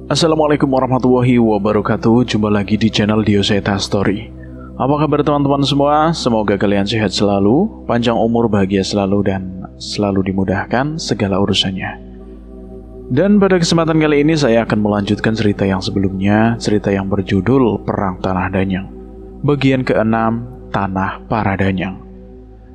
Assalamualaikum warahmatullahi wabarakatuh. Jumpa lagi di channel Dioseta Story. Apa kabar teman-teman semua? Semoga kalian sehat selalu, panjang umur, bahagia selalu, dan selalu dimudahkan segala urusannya. Dan pada kesempatan kali ini saya akan melanjutkan cerita yang sebelumnya, cerita yang berjudul Perang Tanah Danyang, bagian ke-6, Tanah Para Danyang.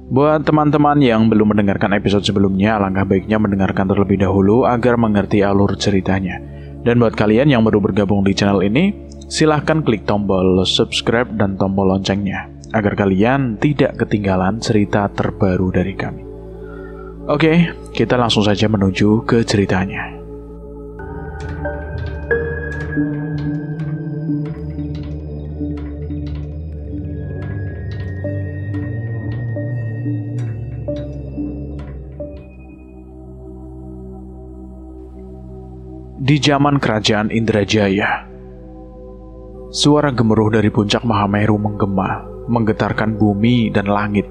Buat teman-teman yang belum mendengarkan episode sebelumnya, alangkah baiknya mendengarkan terlebih dahulu agar mengerti alur ceritanya. Dan buat kalian yang baru bergabung di channel ini, silahkan klik tombol subscribe dan tombol loncengnya agar kalian tidak ketinggalan cerita terbaru dari kami. Oke, kita langsung saja menuju ke ceritanya. Di zaman kerajaan Indrajaya, suara gemuruh dari puncak Mahameru menggema, menggetarkan bumi dan langit.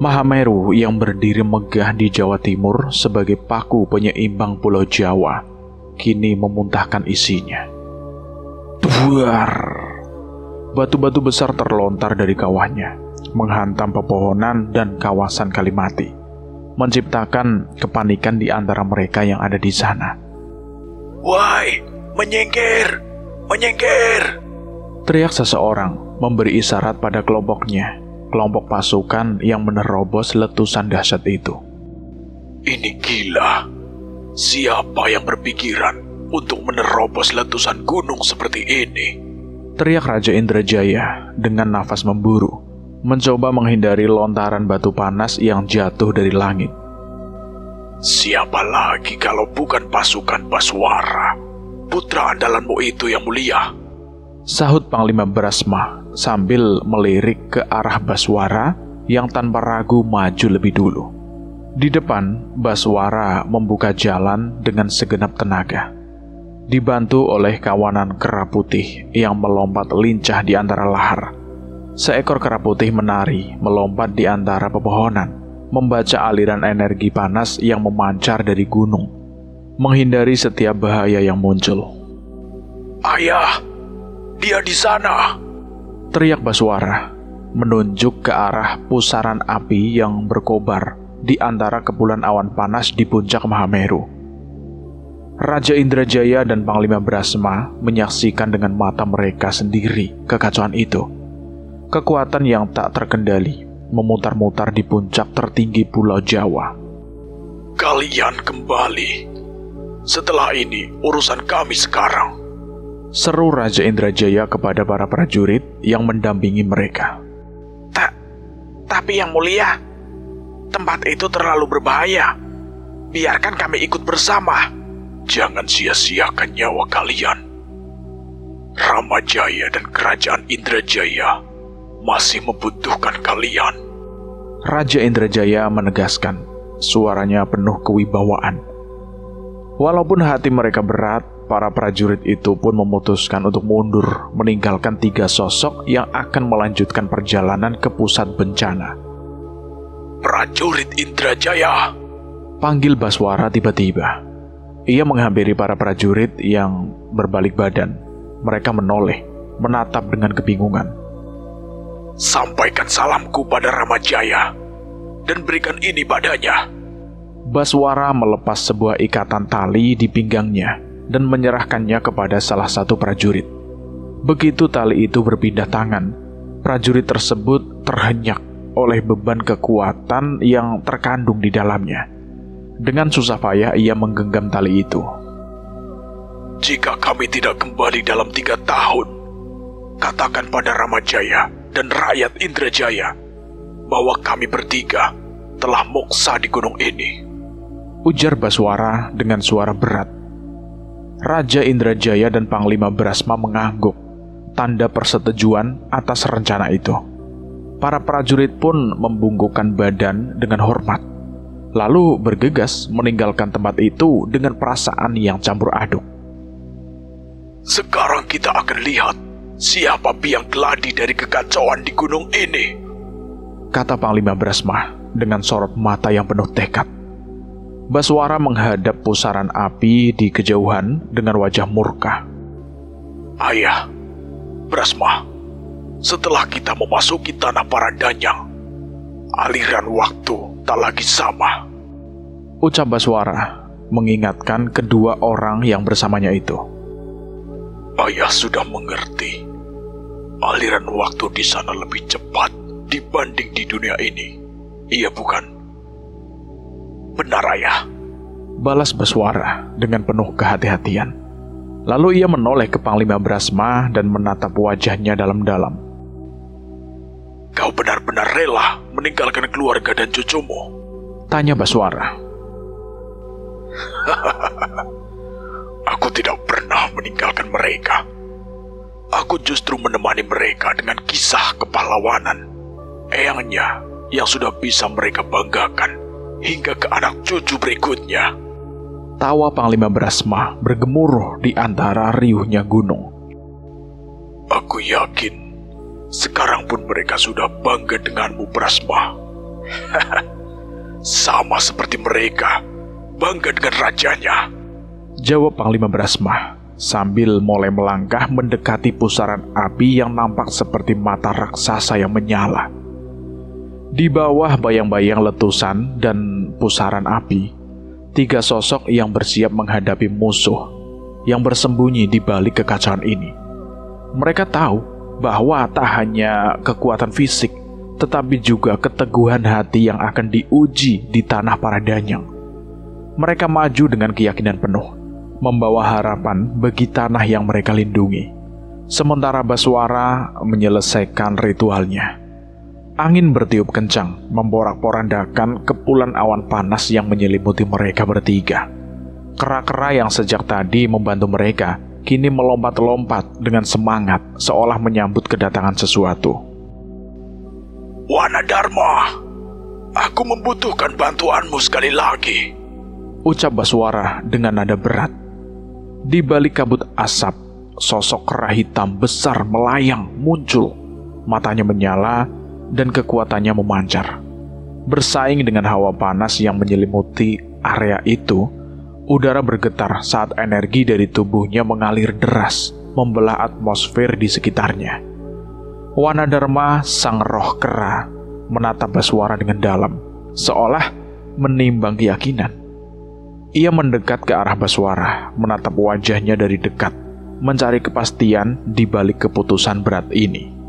Mahameru yang berdiri megah di Jawa Timur sebagai paku penyeimbang Pulau Jawa, kini memuntahkan isinya. Duar! Batu-batu besar terlontar dari kawahnya, menghantam pepohonan dan kawasan Kalimati, menciptakan kepanikan di antara mereka yang ada di sana. "Woi, menyingkir! Menyingkir!" teriak seseorang, memberi isyarat pada kelompoknya, kelompok pasukan yang menerobos letusan dahsyat itu. "Ini gila. Siapa yang berpikiran untuk menerobos letusan gunung seperti ini?" teriak Raja Indrajaya dengan nafas memburu, mencoba menghindari lontaran batu panas yang jatuh dari langit. "Siapa lagi kalau bukan pasukan Baswara, putra andalanmu itu yang mulia?" sahut Panglima Brasma sambil melirik ke arah Baswara yang tanpa ragu maju lebih dulu. Di depan, Baswara membuka jalan dengan segenap tenaga, dibantu oleh kawanan kera putih yang melompat lincah di antara lahar. Seekor kera putih menari melompat di antara pepohonan, membaca aliran energi panas yang memancar dari gunung, menghindari setiap bahaya yang muncul. "Ayah, dia di sana!" teriak Baswara, menunjuk ke arah pusaran api yang berkobar di antara kepulan awan panas di puncak Mahameru. Raja Indrajaya dan Panglima Brasma menyaksikan dengan mata mereka sendiri kekacauan itu. Kekuatan yang tak terkendali memutar-mutar di puncak tertinggi Pulau Jawa. "Kalian kembali. Setelah ini urusan kami sekarang," seru Raja Indrajaya kepada para prajurit yang mendampingi mereka. Tapi yang mulia, tempat itu terlalu berbahaya. Biarkan kami ikut bersama." "Jangan sia-siakan nyawa kalian. Ramajaya dan Kerajaan Indrajaya masih membutuhkan kalian," Raja Indrajaya menegaskan, suaranya penuh kewibawaan. Walaupun hati mereka berat, para prajurit itu pun memutuskan untuk mundur, meninggalkan 3 sosok yang akan melanjutkan perjalanan ke pusat bencana. "Prajurit Indrajaya!" panggil Baswara tiba-tiba. Ia menghampiri para prajurit yang berbalik badan. Mereka menoleh, menatap dengan kebingungan. "Sampaikan salamku pada Ramajaya dan berikan ini padanya." Baswara melepas sebuah ikatan tali di pinggangnya dan menyerahkannya kepada salah satu prajurit. Begitu tali itu berpindah tangan, prajurit tersebut terhenyak oleh beban kekuatan yang terkandung di dalamnya. Dengan susah payah ia menggenggam tali itu. "Jika kami tidak kembali dalam 3 tahun, katakan pada Ramajaya dan rakyat Indrajaya bahwa kami bertiga telah moksa di gunung ini," ujar Baswara dengan suara berat. Raja Indrajaya dan Panglima Brasma mengangguk, tanda persetujuan atas rencana itu. Para prajurit pun membungkukkan badan dengan hormat, lalu bergegas meninggalkan tempat itu dengan perasaan yang campur aduk. "Sekarang kita akan lihat siapa biang keladi dari kekacauan di gunung ini," kata Panglima Brasma dengan sorot mata yang penuh tekad. Baswara menghadap pusaran api di kejauhan dengan wajah murka. Ayah, Brasma, setelah kita memasuki tanah para danyang, aliran waktu tak lagi sama. Ucap Baswara mengingatkan kedua orang yang bersamanya itu. Ayah sudah mengerti. Aliran waktu di sana lebih cepat dibanding di dunia ini. Iya bukan? Benar ayah. Balas Baswara dengan penuh kehati-hatian. Lalu ia menoleh ke Panglima Brasma dan menatap wajahnya dalam-dalam. Kau benar-benar rela meninggalkan keluarga dan cucumu? Tanya Baswara. Aku tidak pernah meninggalkan mereka. Aku justru menemani mereka dengan kisah kepahlawanan. Eyangnya yang sudah bisa mereka banggakan hingga ke anak cucu berikutnya. Tawa Panglima Brasma bergemuruh di antara riuhnya gunung. Aku yakin sekarang pun mereka sudah bangga denganmu, Brasma. Sama seperti mereka bangga dengan rajanya. Jawab Panglima Brasma sambil mulai melangkah mendekati pusaran api yang nampak seperti mata raksasa yang menyala. Di bawah bayang-bayang letusan dan pusaran api, 3 sosok yang bersiap menghadapi musuh yang bersembunyi di balik kekacauan ini. Mereka tahu bahwa tak hanya kekuatan fisik, tetapi juga keteguhan hati yang akan diuji di tanah para danyang. Mereka maju dengan keyakinan penuh, membawa harapan bagi tanah yang mereka lindungi. Sementara Baswara menyelesaikan ritualnya. Angin bertiup kencang, memporak-porandakan kepulan awan panas yang menyelimuti mereka bertiga. Kera-kera yang sejak tadi membantu mereka, kini melompat-lompat dengan semangat, seolah menyambut kedatangan sesuatu. Wanadharma, aku membutuhkan bantuanmu sekali lagi, ucap Baswara dengan nada berat. Di balik kabut asap, sosok kera hitam besar melayang muncul. Matanya menyala dan kekuatannya memancar. Bersaing dengan hawa panas yang menyelimuti area itu, udara bergetar saat energi dari tubuhnya mengalir deras, membelah atmosfer di sekitarnya. Wanadharma, sang roh kera, menatap Baswara dengan dalam, seolah menimbang keyakinan. Ia mendekat ke arah Baswara, menatap wajahnya dari dekat, mencari kepastian di balik keputusan berat ini.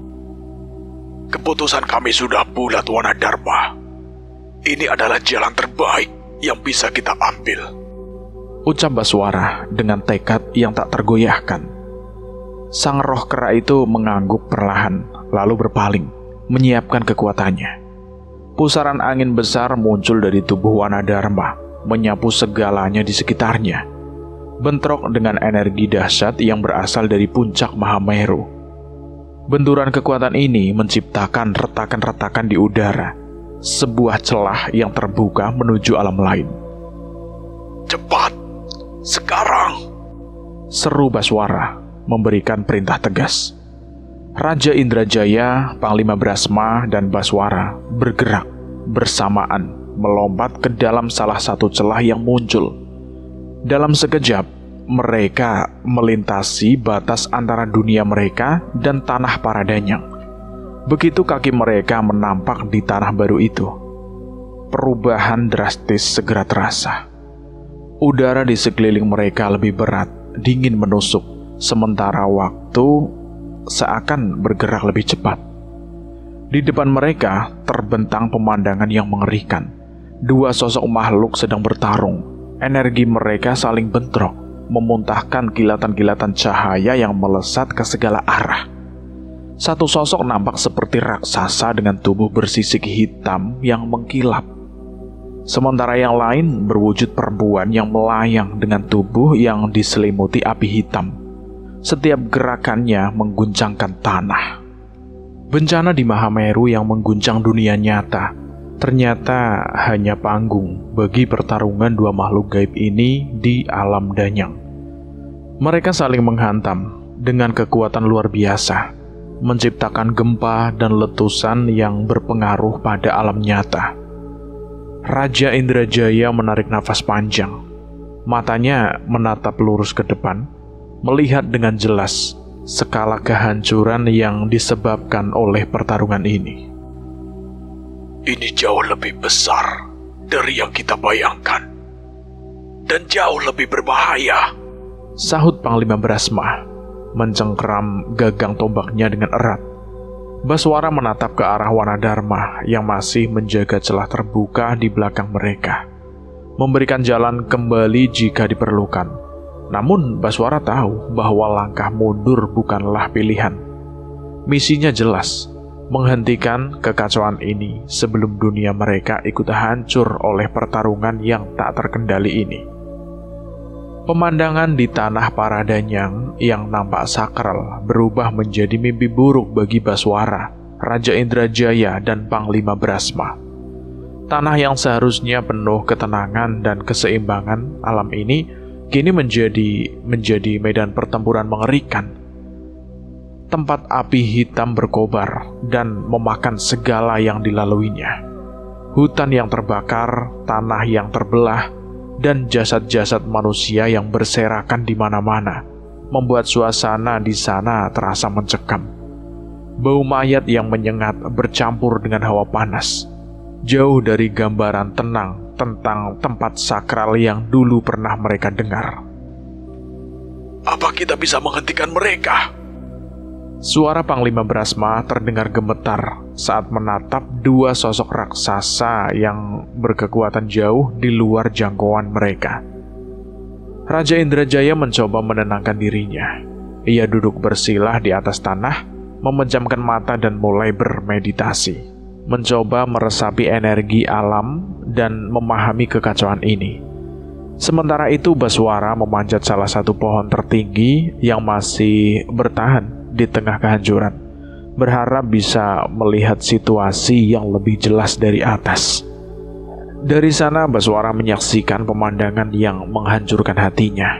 Keputusan kami sudah bulat, Wanadharma. Ini adalah jalan terbaik yang bisa kita ambil, ucap Baswara dengan tekad yang tak tergoyahkan. Sang roh kera itu mengangguk perlahan, lalu berpaling, menyiapkan kekuatannya. Pusaran angin besar muncul dari tubuh Wanadharma, menyapu segalanya di sekitarnya. Bentrok dengan energi dahsyat yang berasal dari puncak Mahameru. Benturan kekuatan ini menciptakan retakan-retakan di udara, sebuah celah yang terbuka menuju alam lain. Cepat, sekarang! Seru Baswara, memberikan perintah tegas. Raja Indrajaya, Panglima Brasma, dan Baswara bergerak bersamaan, melompat ke dalam salah satu celah yang muncul. Dalam sekejap, mereka melintasi batas antara dunia mereka dan tanah para danyang. Begitu kaki mereka menampak di tanah baru itu, perubahan drastis segera terasa. Udara di sekeliling mereka lebih berat, dingin menusuk, sementara waktu seakan bergerak lebih cepat. Di depan mereka terbentang pemandangan yang mengerikan. 2 sosok makhluk sedang bertarung. Energi mereka saling bentrok, memuntahkan kilatan-kilatan cahaya yang melesat ke segala arah. Satu sosok nampak seperti raksasa dengan tubuh bersisik hitam yang mengkilap. Sementara yang lain berwujud perempuan yang melayang dengan tubuh yang diselimuti api hitam. Setiap gerakannya mengguncangkan tanah. Bencana di Mahameru yang mengguncang dunia nyata ternyata hanya panggung bagi pertarungan 2 makhluk gaib ini di alam danyang. Mereka saling menghantam dengan kekuatan luar biasa, menciptakan gempa dan letusan yang berpengaruh pada alam nyata. Raja Indrajaya menarik nafas panjang. Matanya menatap lurus ke depan, melihat dengan jelas skala kehancuran yang disebabkan oleh pertarungan ini. Ini jauh lebih besar dari yang kita bayangkan, dan jauh lebih berbahaya, sahut Panglima Brasma, mencengkeram gagang tombaknya dengan erat. Baswara menatap ke arah Wanadharma yang masih menjaga celah terbuka di belakang mereka, memberikan jalan kembali jika diperlukan. Namun Baswara tahu bahwa langkah mundur bukanlah pilihan. Misinya jelas, menghentikan kekacauan ini sebelum dunia mereka ikut hancur oleh pertarungan yang tak terkendali ini. Pemandangan di tanah Paradanyang yang nampak sakral berubah menjadi mimpi buruk bagi Baswara, Raja Indrajaya, dan Panglima Brasma. Tanah yang seharusnya penuh ketenangan dan keseimbangan alam ini kini menjadi medan pertempuran mengerikan. Tempat api hitam berkobar dan memakan segala yang dilaluinya. Hutan yang terbakar, tanah yang terbelah, dan jasad-jasad manusia yang berserakan di mana-mana, membuat suasana di sana terasa mencekam. Bau mayat yang menyengat bercampur dengan hawa panas, jauh dari gambaran tenang tentang tempat sakral yang dulu pernah mereka dengar. Apa kita bisa menghentikan mereka? Suara Panglima Brasma terdengar gemetar saat menatap dua sosok raksasa yang berkekuatan jauh di luar jangkauan mereka. Raja Indrajaya mencoba menenangkan dirinya. Ia duduk bersilah di atas tanah, memejamkan mata dan mulai bermeditasi, mencoba meresapi energi alam dan memahami kekacauan ini. Sementara itu Baswara memanjat salah satu pohon tertinggi yang masih bertahan di tengah kehancuran, berharap bisa melihat situasi yang lebih jelas dari atas. Dari sana Baswara menyaksikan pemandangan yang menghancurkan hatinya.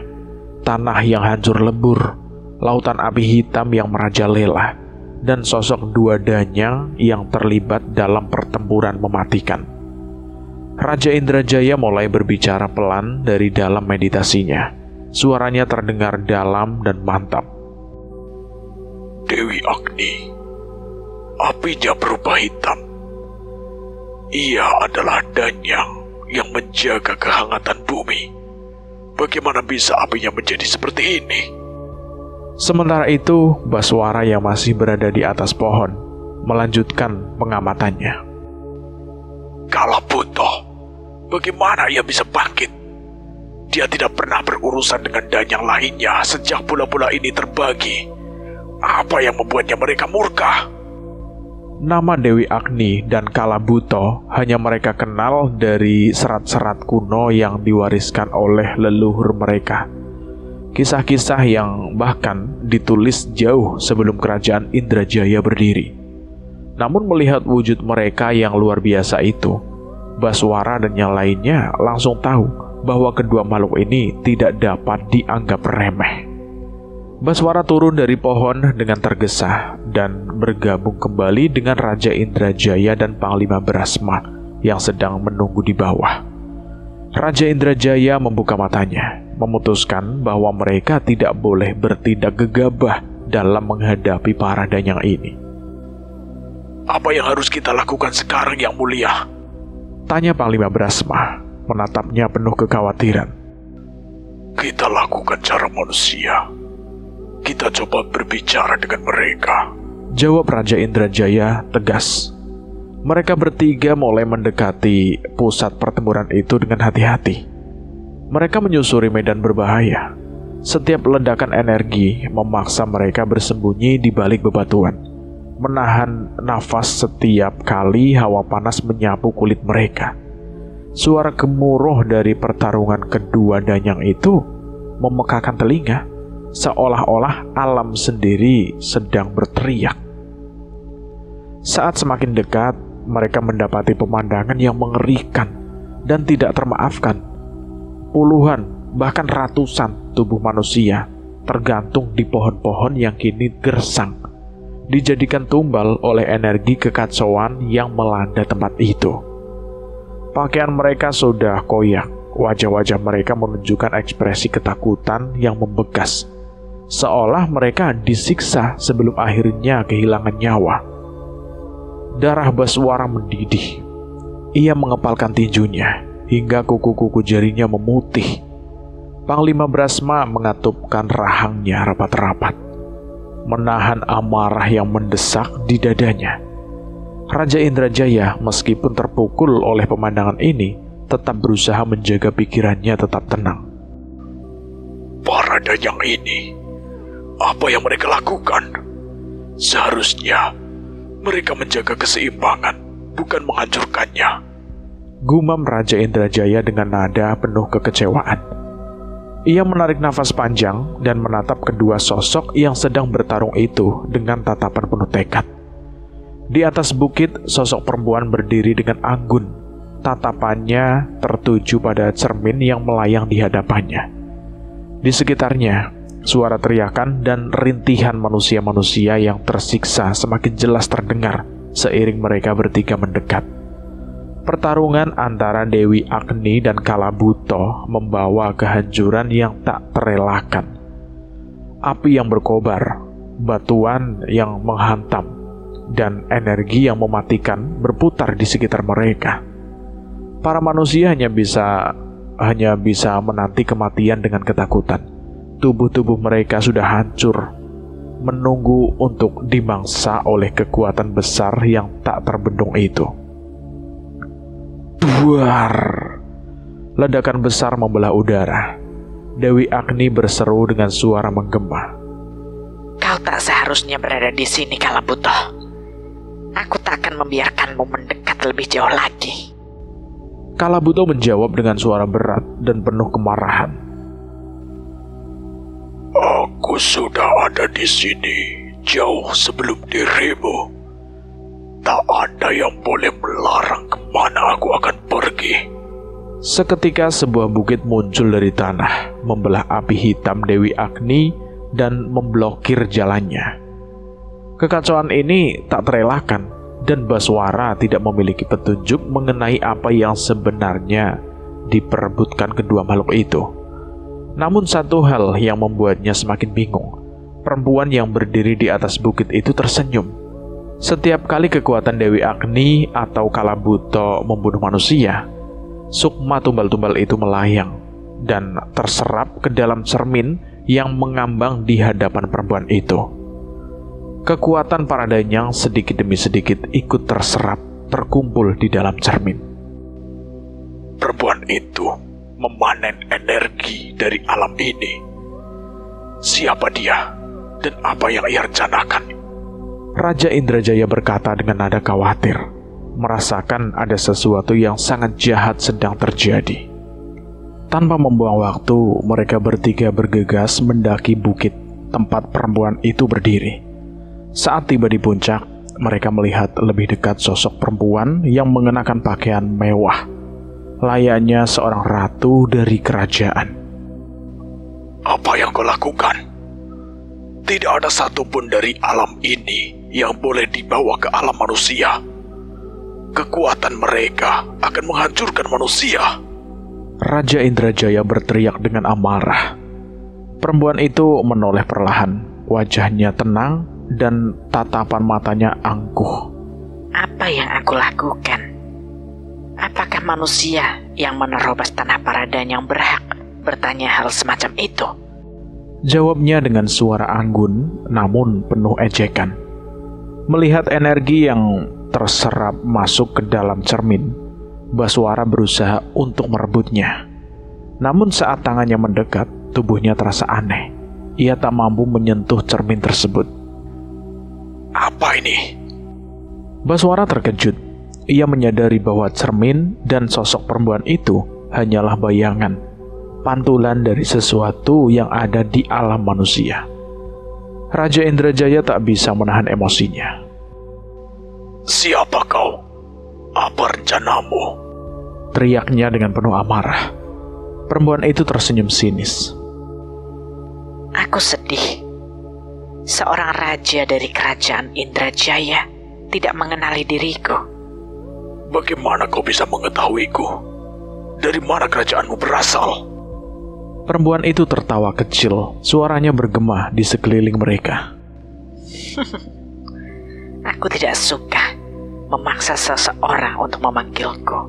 Tanah yang hancur lebur, lautan api hitam yang merajalela, dan sosok dua danyang yang terlibat dalam pertempuran mematikan. Raja Indrajaya mulai berbicara pelan dari dalam meditasinya. Suaranya terdengar dalam dan mantap. Dewi Agni, apinya berubah hitam. Ia adalah danyang yang menjaga kehangatan bumi. Bagaimana bisa apinya menjadi seperti ini? Sementara itu, Baswara yang masih berada di atas pohon melanjutkan pengamatannya. Kalabuto, bagaimana ia bisa bangkit? Dia tidak pernah berurusan dengan danyang lainnya sejak bola-bola ini terbagi. Apa yang membuatnya mereka murka? Nama Dewi Agni dan Kalabuto hanya mereka kenal dari serat-serat kuno yang diwariskan oleh leluhur mereka. Kisah-kisah yang bahkan ditulis jauh sebelum kerajaan Indrajaya berdiri. Namun melihat wujud mereka yang luar biasa itu, Baswara dan yang lainnya langsung tahu bahwa kedua makhluk ini tidak dapat dianggap remeh. Baswara turun dari pohon dengan tergesa dan bergabung kembali dengan Raja Indrajaya dan Panglima Brasma yang sedang menunggu di bawah. Raja Indrajaya membuka matanya, memutuskan bahwa mereka tidak boleh bertindak gegabah dalam menghadapi para danyang ini. Apa yang harus kita lakukan sekarang, Yang Mulia? Tanya Panglima Brasma, menatapnya penuh kekhawatiran. Kita lakukan cara manusia. Kita coba berbicara dengan mereka, jawab Raja Indrajaya tegas. Mereka bertiga mulai mendekati pusat pertempuran itu dengan hati-hati. Mereka menyusuri medan berbahaya. Setiap ledakan energi memaksa mereka bersembunyi di balik bebatuan, menahan nafas setiap kali hawa panas menyapu kulit mereka. Suara gemuruh dari pertarungan kedua danyang itu memekakan telinga, seolah-olah alam sendiri sedang berteriak. Saat semakin dekat, mereka mendapati pemandangan yang mengerikan dan tidak termaafkan. Puluhan, bahkan ratusan tubuh manusia tergantung di pohon-pohon yang kini gersang, dijadikan tumbal oleh energi kekacauan yang melanda tempat itu. Pakaian mereka sudah koyak, wajah-wajah mereka menunjukkan ekspresi ketakutan yang membekas, seolah mereka disiksa sebelum akhirnya kehilangan nyawa. Darah Baswara mendidih. Ia mengepalkan tinjunya hingga kuku-kuku jarinya memutih. Panglima Brasma mengatupkan rahangnya rapat-rapat, menahan amarah yang mendesak di dadanya. Raja Indrajaya meskipun terpukul oleh pemandangan ini, tetap berusaha menjaga pikirannya tetap tenang. Para danyang ini, apa yang mereka lakukan? Seharusnya mereka menjaga keseimbangan, bukan menghancurkannya. Gumam Raja Indrajaya dengan nada penuh kekecewaan. Ia menarik nafas panjang dan menatap kedua sosok yang sedang bertarung itu dengan tatapan penuh tekad. Di atas bukit, sosok perempuan berdiri dengan anggun. Tatapannya tertuju pada cermin yang melayang di hadapannya. Di sekitarnya, suara teriakan dan rintihan manusia-manusia yang tersiksa semakin jelas terdengar seiring mereka bertiga mendekat. Pertarungan antara Dewi Agni dan Kalabuto membawa kehancuran yang tak terelakkan. Api yang berkobar, batuan yang menghantam, dan energi yang mematikan berputar di sekitar mereka. Para manusia hanya bisa menanti kematian dengan ketakutan. Tubuh-tubuh mereka sudah hancur, menunggu untuk dimangsa oleh kekuatan besar yang tak terbendung itu. Duar! Ledakan besar membelah udara. Dewi Agni berseru dengan suara menggema. Kau tak seharusnya berada di sini, Kalabuto. Aku tak akan membiarkanmu mendekat lebih jauh lagi. Kalabuto menjawab dengan suara berat dan penuh kemarahan. Aku sudah ada di sini jauh sebelum dirimu. Tak ada yang boleh melarang kemana aku akan pergi. Seketika sebuah bukit muncul dari tanah, membelah api hitam Dewi Agni dan memblokir jalannya. Kekacauan ini tak terelakkan, dan Baswara tidak memiliki petunjuk mengenai apa yang sebenarnya diperebutkan kedua makhluk itu. Namun satu hal yang membuatnya semakin bingung. Perempuan yang berdiri di atas bukit itu tersenyum. Setiap kali kekuatan Dewi Agni atau Kalabuto membunuh manusia, sukma tumbal-tumbal itu melayang dan terserap ke dalam cermin yang mengambang di hadapan perempuan itu. Kekuatan para danyang sedikit demi sedikit ikut terserap, terkumpul di dalam cermin. Perempuan itu memanen energi dari alam ini. Siapa dia dan apa yang ia rencanakan? Raja Indrajaya berkata dengan nada khawatir, merasakan ada sesuatu yang sangat jahat sedang terjadi. Tanpa membuang waktu, mereka bertiga bergegas mendaki bukit tempat perempuan itu berdiri. Saat tiba di puncak, mereka melihat lebih dekat sosok perempuan yang mengenakan pakaian mewah, layaknya seorang ratu dari kerajaan. Apa yang kau lakukan? Tidak ada satupun dari alam ini yang boleh dibawa ke alam manusia. Kekuatan mereka akan menghancurkan manusia. Raja Indrajaya berteriak dengan amarah. Perempuan itu menoleh perlahan, wajahnya tenang dan tatapan matanya angkuh. Apa yang aku lakukan? Apakah manusia yang menerobos tanah para danyang berhak bertanya hal semacam itu? Jawabnya dengan suara anggun namun penuh ejekan. Melihat energi yang terserap masuk ke dalam cermin, Baswara berusaha untuk merebutnya. Namun saat tangannya mendekat, tubuhnya terasa aneh. Ia tak mampu menyentuh cermin tersebut. Apa ini? Baswara terkejut. Ia menyadari bahwa cermin dan sosok perempuan itu hanyalah bayangan, pantulan dari sesuatu yang ada di alam manusia. Raja Indrajaya tak bisa menahan emosinya. Siapa kau? Apa rencanamu? Teriaknya dengan penuh amarah. Perempuan itu tersenyum sinis. Aku sedih. Seorang raja dari kerajaan Indrajaya tidak mengenali diriku. Bagaimana kau bisa mengetahuiku? Dari mana kerajaanmu berasal? Perempuan itu tertawa kecil, suaranya bergema di sekeliling mereka. Aku tidak suka memaksa seseorang untuk memanggilku.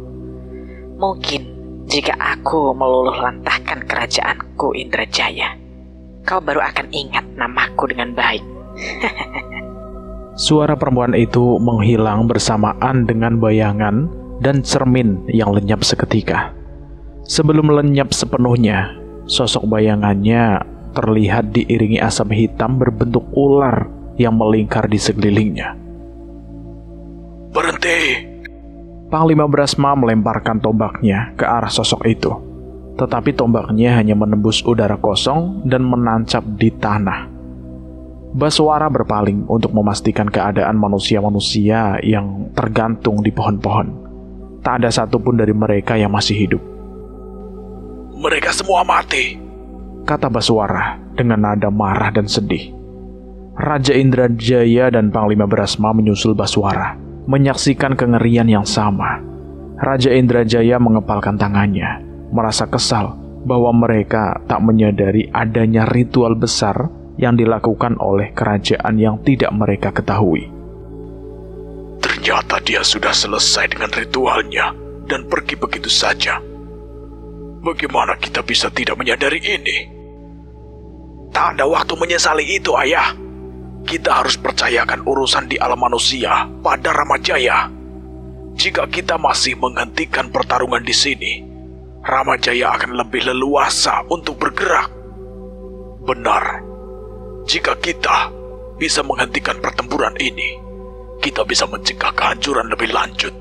Mungkin jika aku meluluh lantahkan kerajaanku Indrajaya, kau baru akan ingat namaku dengan baik. Suara perempuan itu menghilang bersamaan dengan bayangan dan cermin yang lenyap seketika. Sebelum lenyap sepenuhnya, sosok bayangannya terlihat diiringi asap hitam berbentuk ular yang melingkar di sekelilingnya. Berhenti! Panglima Brasma melemparkan tombaknya ke arah sosok itu. Tetapi tombaknya hanya menembus udara kosong dan menancap di tanah. Baswara berpaling untuk memastikan keadaan manusia-manusia yang tergantung di pohon-pohon. Tak ada satupun dari mereka yang masih hidup. Mereka semua mati, kata Baswara dengan nada marah dan sedih. Raja Indrajaya dan Panglima Brasma menyusul Baswara, menyaksikan kengerian yang sama. Raja Indrajaya mengepalkan tangannya, merasa kesal bahwa mereka tak menyadari adanya ritual besar yang dilakukan oleh kerajaan yang tidak mereka ketahui. Ternyata dia sudah selesai dengan ritualnya dan pergi begitu saja. Bagaimana kita bisa tidak menyadari ini? Tak ada waktu menyesali itu, Ayah. Kita harus percayakan urusan di alam manusia pada Ramajaya. Jika kita masih menghentikan pertarungan di sini, Ramajaya akan lebih leluasa untuk bergerak. Benar. Jika kita bisa menghentikan pertempuran ini, kita bisa mencegah kehancuran lebih lanjut.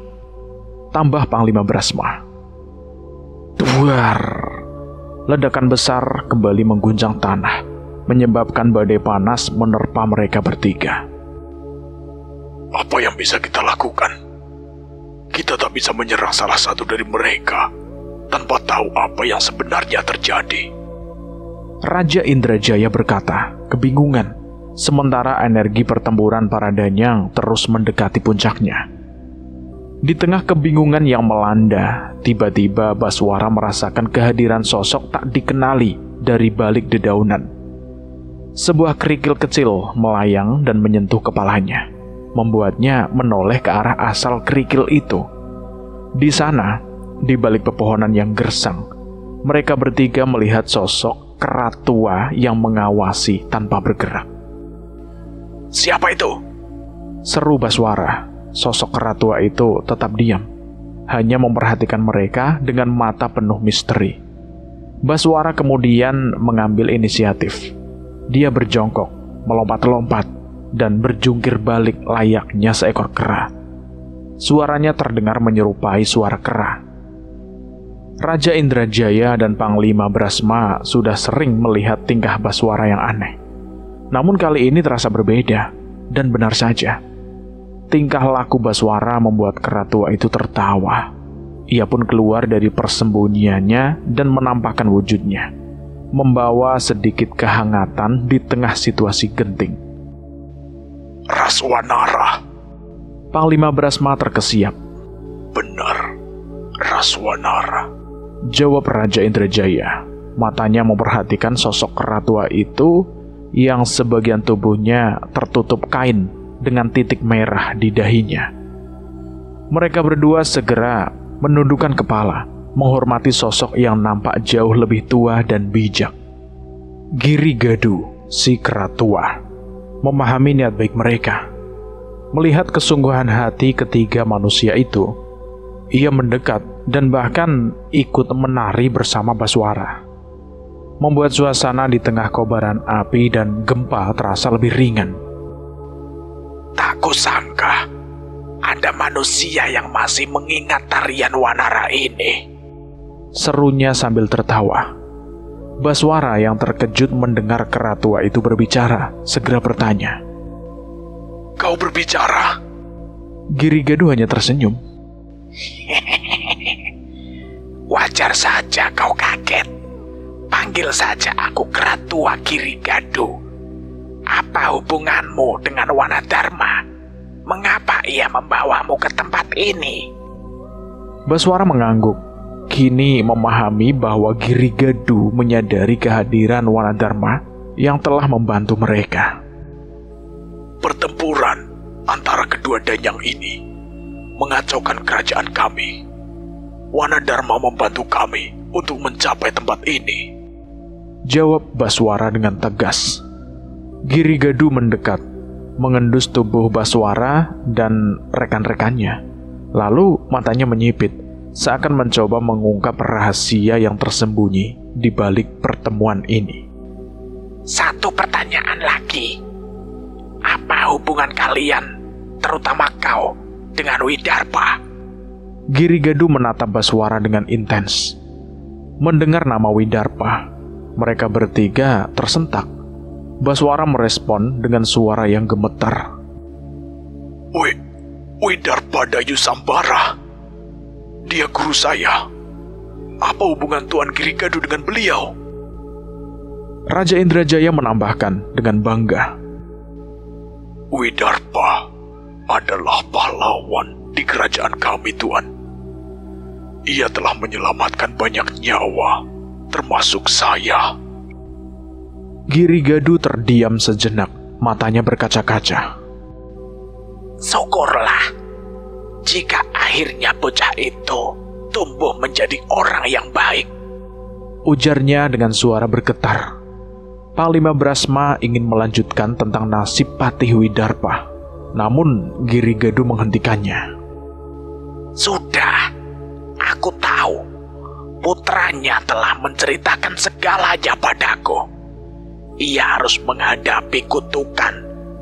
Tambah Panglima Brasma. Duar! Ledakan besar kembali mengguncang tanah, menyebabkan badai panas menerpa mereka bertiga. Apa yang bisa kita lakukan? Kita tak bisa menyerang salah satu dari mereka tanpa tahu apa yang sebenarnya terjadi. Raja Indrajaya berkata, kebingungan, sementara energi pertempuran para danyang terus mendekati puncaknya. Di tengah kebingungan yang melanda, tiba-tiba Baswara merasakan kehadiran sosok tak dikenali dari balik dedaunan. Sebuah kerikil kecil melayang dan menyentuh kepalanya, membuatnya menoleh ke arah asal kerikil itu. Di sana, di balik pepohonan yang gersang, mereka bertiga melihat sosok keratua yang mengawasi tanpa bergerak. Siapa itu? Seru Baswara. Sosok keratua itu tetap diam, hanya memperhatikan mereka dengan mata penuh misteri. Baswara kemudian mengambil inisiatif. Dia berjongkok, melompat-lompat, dan berjungkir balik layaknya seekor kera. Suaranya terdengar menyerupai suara kera. Raja Indrajaya dan Panglima Brasma sudah sering melihat tingkah Baswara yang aneh. Namun kali ini terasa berbeda, dan benar saja. Tingkah laku Baswara membuat keratua itu tertawa. Ia pun keluar dari persembunyiannya dan menampakkan wujudnya, membawa sedikit kehangatan di tengah situasi genting. Raswanara. Panglima Brasma terkesiap. Benar, Raswanara, jawab Raja Indrajaya. Matanya memperhatikan sosok keratua itu yang sebagian tubuhnya tertutup kain dengan titik merah di dahinya. Mereka berdua segera menundukkan kepala, menghormati sosok yang nampak jauh lebih tua dan bijak. Giri Gadu, si keratua, memahami niat baik mereka. Melihat kesungguhan hati ketiga manusia itu, ia mendekat dan bahkan ikut menari bersama Baswara, membuat suasana di tengah kobaran api dan gempa terasa lebih ringan. Tak kusangka ada manusia yang masih mengingat tarian Wanara ini, serunya sambil tertawa. Baswara yang terkejut mendengar keratua itu berbicara, segera bertanya. Kau berbicara? Giri Gadu hanya tersenyum. Wajar saja kau kaget. Panggil saja aku Keratua Giri Gadu. Apa hubunganmu dengan Wanadharma? Mengapa ia membawamu ke tempat ini? Baswara mengangguk. Kini memahami bahwa Girigadu menyadari kehadiran Wanadharma yang telah membantu mereka. Pertempuran antara kedua danyang ini mengacaukan kerajaan kami. Wanadharma membantu kami untuk mencapai tempat ini, jawab Baswara dengan tegas. Girigadu mendekat, mengendus tubuh Baswara dan rekan-rekannya. Lalu matanya menyipit, seakan mencoba mengungkap rahasia yang tersembunyi di balik pertemuan ini. Satu pertanyaan lagi. Apa hubungan kalian, terutama kau, dengan Widarpa? Girigadu menatap Baswara dengan intens. Mendengar nama Widarpa, mereka bertiga tersentak. Baswara merespon dengan suara yang gemetar. Widarpa Dayusambara. Dia guru saya. Apa hubungan Tuan Girigadu dengan beliau? Raja Indrajaya menambahkan dengan bangga. Widarpa adalah pahlawan di kerajaan kami, Tuan. Ia telah menyelamatkan banyak nyawa, termasuk saya. Girigadu terdiam sejenak, matanya berkaca-kaca. Syukurlah jika akhirnya bocah itu tumbuh menjadi orang yang baik, ujarnya dengan suara bergetar. Panglima Brasma ingin melanjutkan tentang nasib Patih Widarpa, namun Girigadu menghentikannya. Sudah, aku tahu. Putranya telah menceritakan segalanya padaku. Ia harus menghadapi kutukan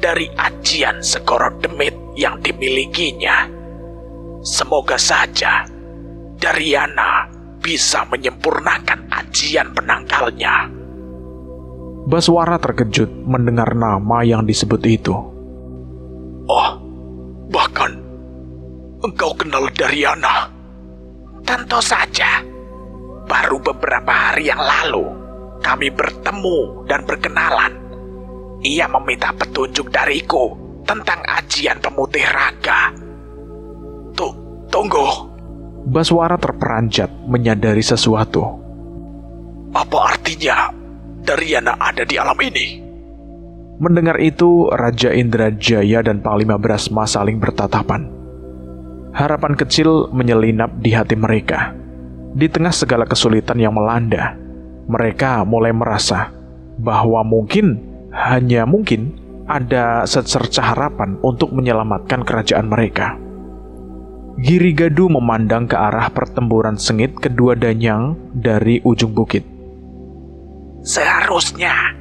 dari ajian Segoro Demit yang dimilikinya. Semoga saja Daryana bisa menyempurnakan ajian penangkalnya. Baswara terkejut mendengar nama yang disebut itu. Oh, bahkan engkau kenal Daryana? Tentu saja. Baru beberapa hari yang lalu kami bertemu dan berkenalan. Ia meminta petunjuk dariku tentang ajian pemutih raga. Tunggu. Baswara terperanjat menyadari sesuatu. Apa artinya Daryana ada di alam ini? Mendengar itu, Raja Indrajaya dan Panglima Brasma saling bertatapan. Harapan kecil menyelinap di hati mereka. Di tengah segala kesulitan yang melanda, mereka mulai merasa bahwa hanya mungkin, ada secercah harapan untuk menyelamatkan kerajaan mereka. Girigadu memandang ke arah pertempuran sengit kedua danyang dari ujung bukit. Seharusnya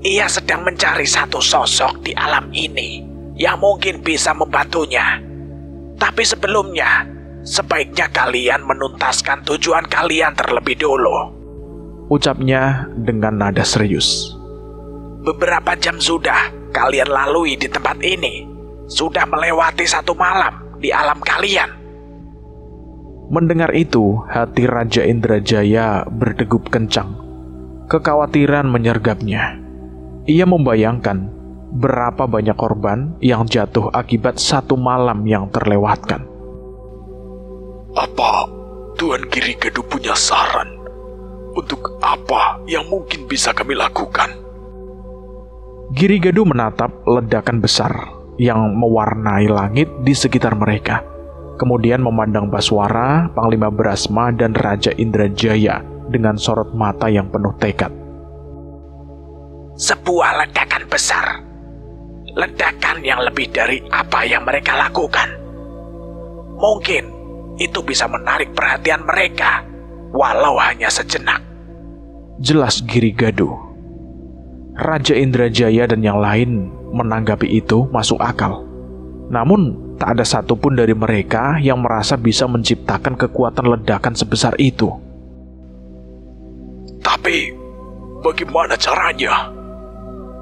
ia sedang mencari satu sosok di alam ini yang mungkin bisa membantunya. Tapi sebelumnya, sebaiknya kalian menuntaskan tujuan kalian terlebih dulu, ucapnya dengan nada serius. Beberapa jam sudah kalian lalui di tempat ini. Sudah melewati 1 malam di alam kalian. Mendengar itu, hati Raja Indrajaya berdegup kencang. Kekhawatiran menyergapnya. Ia membayangkan berapa banyak korban yang jatuh akibat 1 malam yang terlewatkan. Apa Tuan Girigadu punya saran untuk apa yang mungkin bisa kami lakukan? Girigadu menatap ledakan besar yang mewarnai langit di sekitar mereka. Kemudian memandang Baswara, Panglima Brasma, dan Raja Indrajaya dengan sorot mata yang penuh tekad. Sebuah ledakan besar. Ledakan yang lebih dari apa yang mereka lakukan. Mungkin itu bisa menarik perhatian mereka, walau hanya sejenak, jelas Girigadu. Raja Indrajaya dan yang lain menanggapi itu masuk akal. Namun, tak ada satupun dari mereka yang merasa bisa menciptakan kekuatan ledakan sebesar itu. Tapi, bagaimana caranya?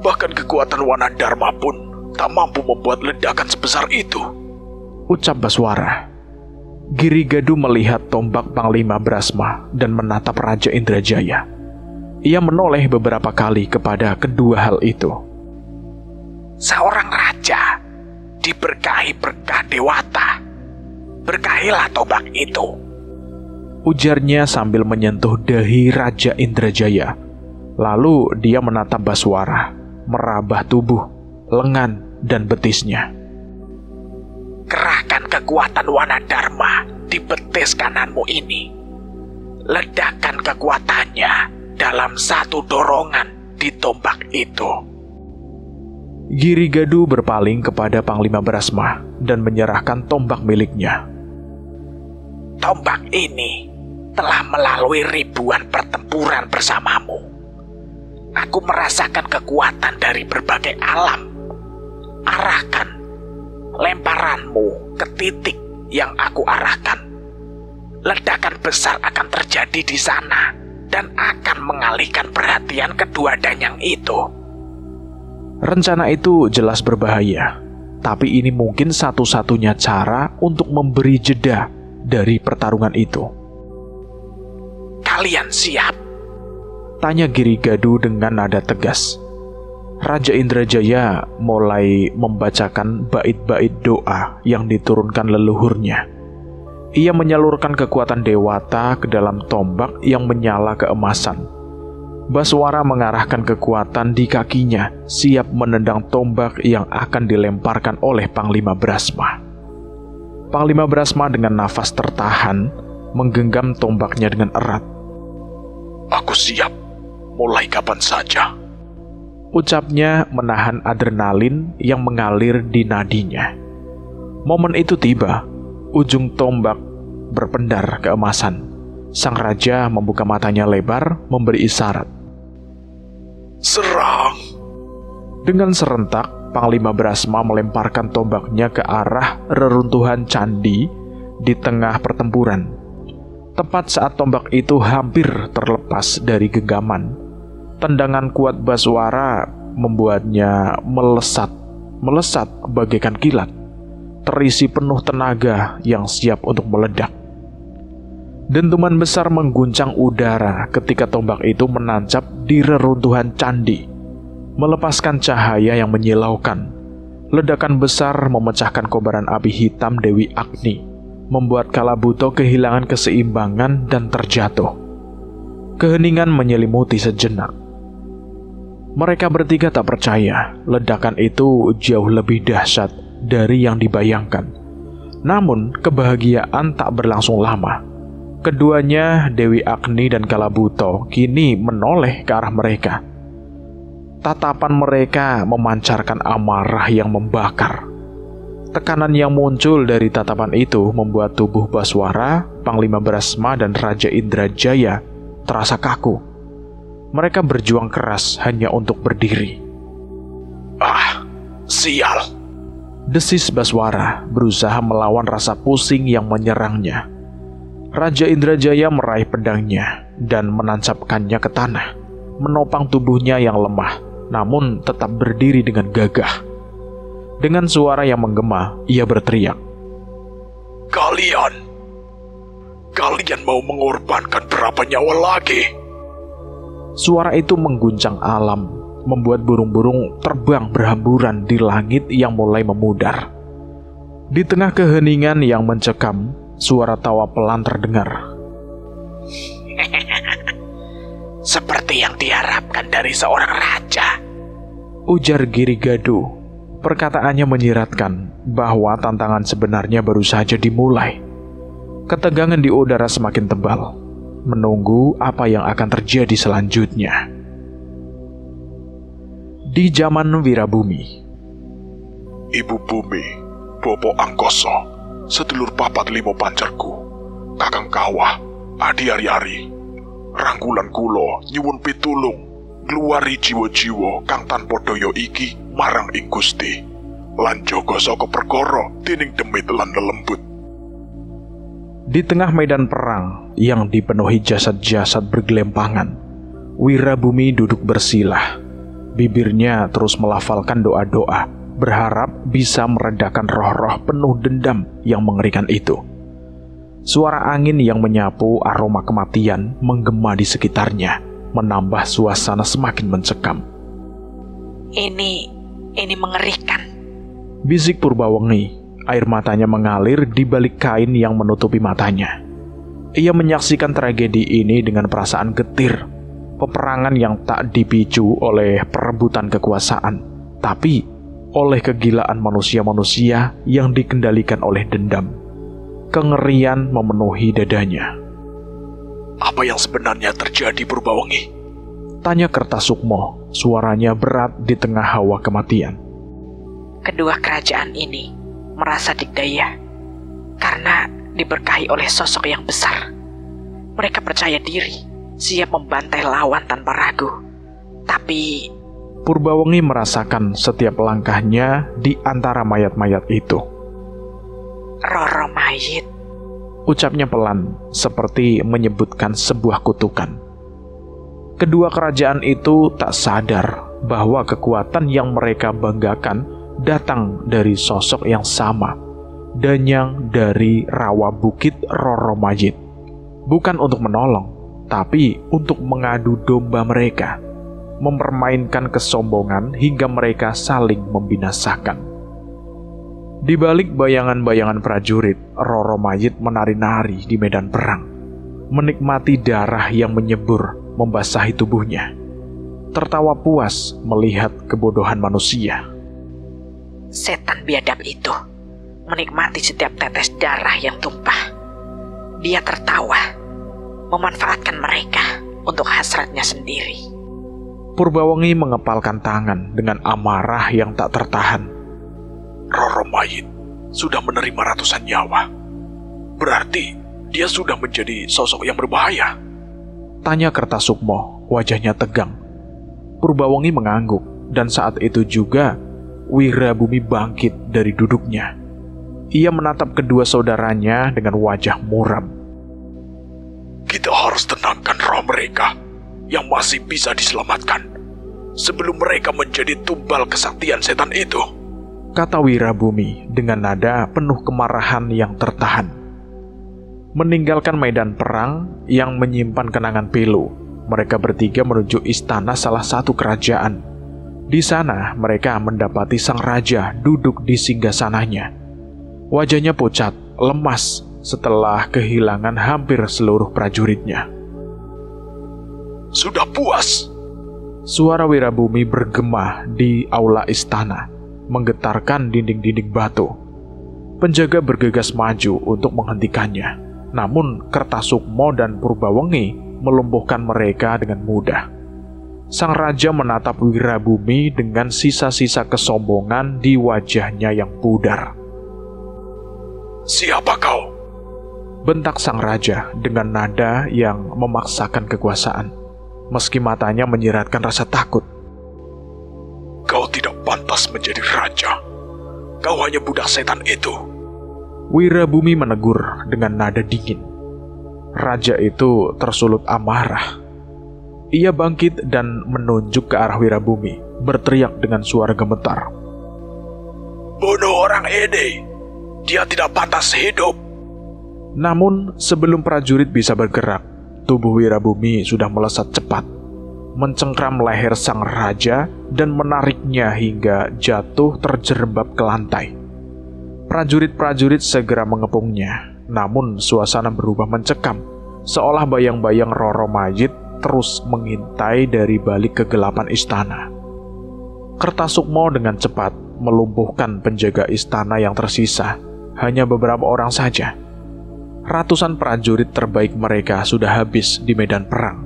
Bahkan kekuatan Wanadharma pun tak mampu membuat ledakan sebesar itu, ucap Baswara. Girigadu melihat tombak Panglima Brasma dan menatap Raja Indrajaya. Ia menoleh beberapa kali kepada kedua hal itu. Seorang raja diberkahi berkah dewata. Berkahilah tombak itu ujarnya sambil menyentuh dahi Raja Indrajaya. Lalu dia menatap Baswara, merabah tubuh, lengan, dan betisnya. Kerahkan kekuatan Wanadharma di betis kananmu ini. Ledakan kekuatannya dalam satu dorongan di tombak itu. Girigadu berpaling kepada Panglima Brasma dan menyerahkan tombak miliknya. Tombak ini telah melalui ribuan pertempuran bersamamu. Aku merasakan kekuatan dari berbagai alam. Arahkan lemparanmu ke titik yang aku arahkan. Ledakan besar akan terjadi di sana dan akan mengalihkan perhatian kedua danyang itu. Rencana itu jelas berbahaya, tapi ini mungkin satu-satunya cara untuk memberi jeda dari pertarungan itu. Kalian siap? Tanya Girigadu dengan nada tegas. Raja Indrajaya mulai membacakan bait-bait doa yang diturunkan leluhurnya. Ia menyalurkan kekuatan dewata ke dalam tombak yang menyala keemasan. Baswara mengarahkan kekuatan di kakinya, siap menendang tombak yang akan dilemparkan oleh Panglima Brasma. Panglima Brasma dengan nafas tertahan, menggenggam tombaknya dengan erat. Aku siap, mulai kapan saja. Ucapnya menahan adrenalin yang mengalir di nadinya. Momen itu tiba, ujung tombak berpendar keemasan. Sang raja membuka matanya lebar, memberi isyarat. Serang! Dengan serentak, Panglima Brasma melemparkan tombaknya ke arah reruntuhan candi di tengah pertempuran. Tepat saat tombak itu hampir terlepas dari genggaman, tendangan kuat Baswara membuatnya melesat bagaikan kilat, terisi penuh tenaga yang siap untuk meledak. Dentuman besar mengguncang udara ketika tombak itu menancap di reruntuhan candi, melepaskan cahaya yang menyilaukan. Ledakan besar memecahkan kobaran api hitam Dewi Agni, membuat Kalabuto kehilangan keseimbangan dan terjatuh. Keheningan menyelimuti sejenak. Mereka bertiga tak percaya ledakan itu jauh lebih dahsyat dari yang dibayangkan. Namun kebahagiaan tak berlangsung lama. Keduanya, Dewi Agni dan Kalabuto, kini menoleh ke arah mereka. Tatapan mereka memancarkan amarah yang membakar. Tekanan yang muncul dari tatapan itu membuat tubuh Baswara, Panglima Brasma, dan Raja Indrajaya terasa kaku. Mereka berjuang keras hanya untuk berdiri. Ah, sial! Desis Baswara berusaha melawan rasa pusing yang menyerangnya. Raja Indrajaya meraih pedangnya dan menancapkannya ke tanah, menopang tubuhnya yang lemah, namun tetap berdiri dengan gagah. Dengan suara yang menggema, ia berteriak, Kalian mau mengorbankan berapa nyawa lagi? Suara itu mengguncang alam, membuat burung-burung terbang berhamburan di langit yang mulai memudar. Di tengah keheningan yang mencekam, suara tawa pelan terdengar. Seperti yang diharapkan dari seorang raja, ujar Girigadu. Perkataannya menyiratkan bahwa tantangan sebenarnya baru saja dimulai. Ketegangan di udara semakin tebal, menunggu apa yang akan terjadi selanjutnya. Di zaman Wirabumi, Ibu Bumi, Bopo Angkoso, sedulur papat limo pancerku, Kakang Kawah, Adi Ari-ari, rangkulan kulo, nyuwun pitulung, ngluwari jiwa-jiwa kang tanpa daya iki marang ing Gusti, lan jaga saka perkara dening demit lan lelembut. Di tengah medan perang yang dipenuhi jasad-jasad bergelempangan, Wirabumi duduk bersilah. Bibirnya terus melafalkan doa-doa, berharap bisa meredakan roh-roh penuh dendam yang mengerikan itu. Suara angin yang menyapu aroma kematian menggema di sekitarnya, menambah suasana semakin mencekam. Ini mengerikan. Bisik Purbawengi, air matanya mengalir di balik kain yang menutupi matanya. Ia menyaksikan tragedi ini dengan perasaan getir. Peperangan yang tak dipicu oleh perebutan kekuasaan, tapi oleh kegilaan manusia-manusia yang dikendalikan oleh dendam. Kengerian memenuhi dadanya. Apa yang sebenarnya terjadi, Purbawengi? Tanya Kertasukma, suaranya berat di tengah hawa kematian. Kedua kerajaan ini merasa dikdaya karena diberkahi oleh sosok yang besar. Mereka percaya diri, siap membantai lawan tanpa ragu. Tapi Purbawengi merasakan setiap langkahnya di antara mayat-mayat itu. Roro Mayit, Ucapnya pelan, seperti menyebutkan sebuah kutukan. Kedua kerajaan itu tak sadar bahwa kekuatan yang mereka banggakan datang dari sosok yang sama, Danyang dari rawa bukit Roro Mayit. Bukan untuk menolong, tapi untuk mengadu domba mereka, mempermainkan kesombongan hingga mereka saling membinasakan. Di balik bayangan-bayangan prajurit, Roro Mayit menari-nari di medan perang, menikmati darah yang menyembur membasahi tubuhnya, tertawa puas melihat kebodohan manusia. setan biadab itu menikmati setiap tetes darah yang tumpah. Dia tertawa, memanfaatkan mereka untuk hasratnya sendiri. Purbawengi mengepalkan tangan dengan amarah yang tak tertahan. Roro Mayit sudah menerima ratusan nyawa. Berarti dia sudah menjadi sosok yang berbahaya. Tanya Kertasukma, wajahnya tegang. Purbawengi mengangguk, dan saat itu juga Wirabumi bangkit dari duduknya. Ia menatap kedua saudaranya dengan wajah muram. Kita harus tenangkan roh mereka yang masih bisa diselamatkan sebelum mereka menjadi tumbal kesaktian setan itu, kata Wirabumi dengan nada penuh kemarahan yang tertahan. Meninggalkan medan perang yang menyimpan kenangan pilu, mereka bertiga menuju istana salah satu kerajaan. Di sana mereka mendapati sang raja duduk di singgasananya. Wajahnya pucat, lemas setelah kehilangan hampir seluruh prajuritnya. Sudah puas? Suara Wirabumi bergema di aula istana, menggetarkan dinding-dinding batu. Penjaga bergegas maju untuk menghentikannya, namun Kertasukma dan Purbawengi melumpuhkan mereka dengan mudah. Sang raja menatap Wirabumi dengan sisa-sisa kesombongan di wajahnya yang pudar. Siapa kau? Bentak sang raja dengan nada yang memaksakan kekuasaan, meski matanya menyiratkan rasa takut. Kau tidak pantas menjadi raja. Kau hanya budak setan itu. Wirabumi menegur dengan nada dingin. Raja itu tersulut amarah. Ia bangkit dan menunjuk ke arah Wirabumi, berteriak dengan suara gemetar. Bunuh orang ini. Dia tidak pantas hidup. Namun sebelum prajurit bisa bergerak, tubuh Wirabumi sudah melesat cepat, mencengkram leher sang raja dan menariknya hingga jatuh terjerembab ke lantai. Prajurit-prajurit segera mengepungnya, namun suasana berubah mencekam, seolah bayang-bayang Roro Mayit terus mengintai dari balik kegelapan istana. Kertasukma dengan cepat melumpuhkan penjaga istana yang tersisa, hanya beberapa orang saja. Ratusan prajurit terbaik mereka sudah habis di medan perang.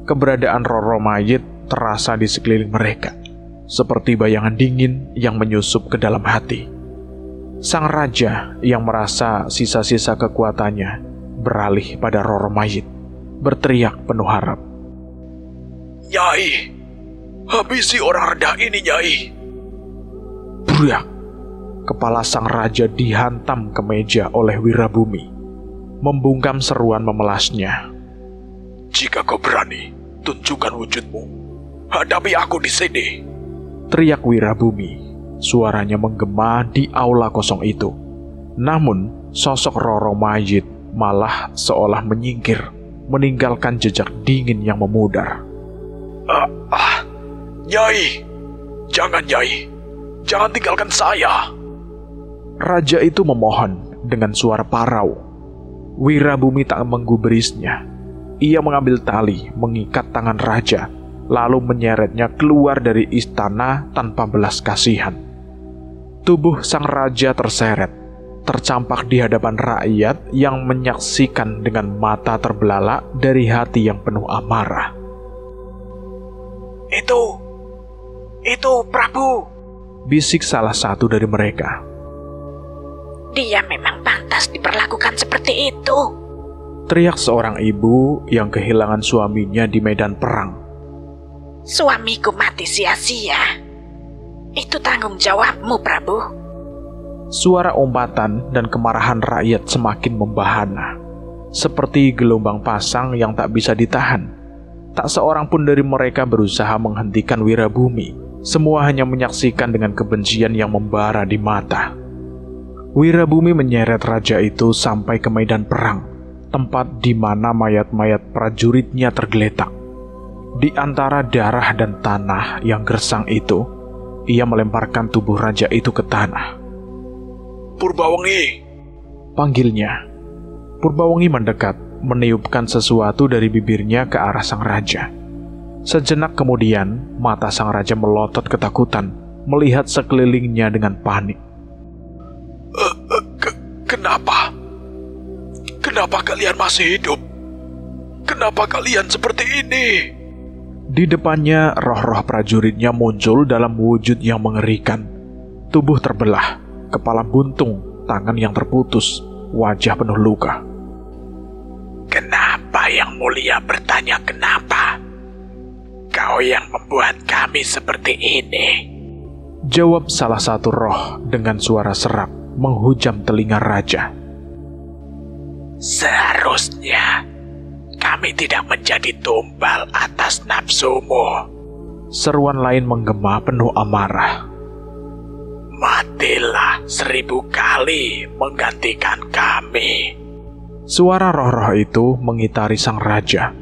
Keberadaan Roro Mayit terasa di sekeliling mereka, seperti bayangan dingin yang menyusup ke dalam hati. Sang raja yang merasa sisa-sisa kekuatannya beralih pada Roro Mayit, berteriak penuh harap. Nyai, habisi orang rendah ini, Nyai. Burak! Kepala sang raja dihantam ke meja oleh Wirabumi, membungkam seruan memelasnya. Jika kau berani, tunjukkan wujudmu. Hadapi aku di sini. Teriak Wirabumi. Suaranya menggema di aula kosong itu. Namun, sosok Roro Mayit malah seolah menyingkir, meninggalkan jejak dingin yang memudar. Nyai, jangan Nyai. Jangan tinggalkan saya. Raja itu memohon dengan suara parau. Wirabumi tak menggubrisnya. Ia mengambil tali, mengikat tangan raja, lalu menyeretnya keluar dari istana tanpa belas kasihan. Tubuh sang raja terseret, tercampak di hadapan rakyat yang menyaksikan dengan mata terbelalak dari hati yang penuh amarah. Itu Prabu, bisik salah satu dari mereka. Dia memang pantas diperlakukan seperti itu, Teriak seorang ibu yang kehilangan suaminya di medan perang. Suamiku mati sia-sia. Itu tanggung jawabmu, Prabu. Suara ompatan dan kemarahan rakyat semakin membahana, seperti gelombang pasang yang tak bisa ditahan. Tak seorang pun dari mereka berusaha menghentikan Wirabumi. Semua hanya menyaksikan dengan kebencian yang membara di mata. Wirabumi menyeret raja itu sampai ke medan perang, tempat di mana mayat-mayat prajuritnya tergeletak. Di antara darah dan tanah yang gersang itu, ia melemparkan tubuh raja itu ke tanah. Purbawangi, panggilnya. Purbawangi mendekat, meniupkan sesuatu dari bibirnya ke arah sang raja. Sejenak kemudian, mata sang raja melotot ketakutan, melihat sekelilingnya dengan panik. Kenapa? Kenapa kalian masih hidup? Kenapa kalian seperti ini? Di depannya, roh-roh prajuritnya muncul dalam wujud yang mengerikan. Tubuh terbelah, kepala buntung, tangan yang terputus, wajah penuh luka. Kenapa Yang Mulia bertanya kenapa? Kau yang membuat kami seperti ini. Jawab salah satu roh dengan suara serak, menghujam telinga raja. Seharusnya kami tidak menjadi tumbal atas nafsumu. Seruan lain menggema penuh amarah. Matilah 1000 kali menggantikan kami. Suara roh-roh itu mengitari sang raja,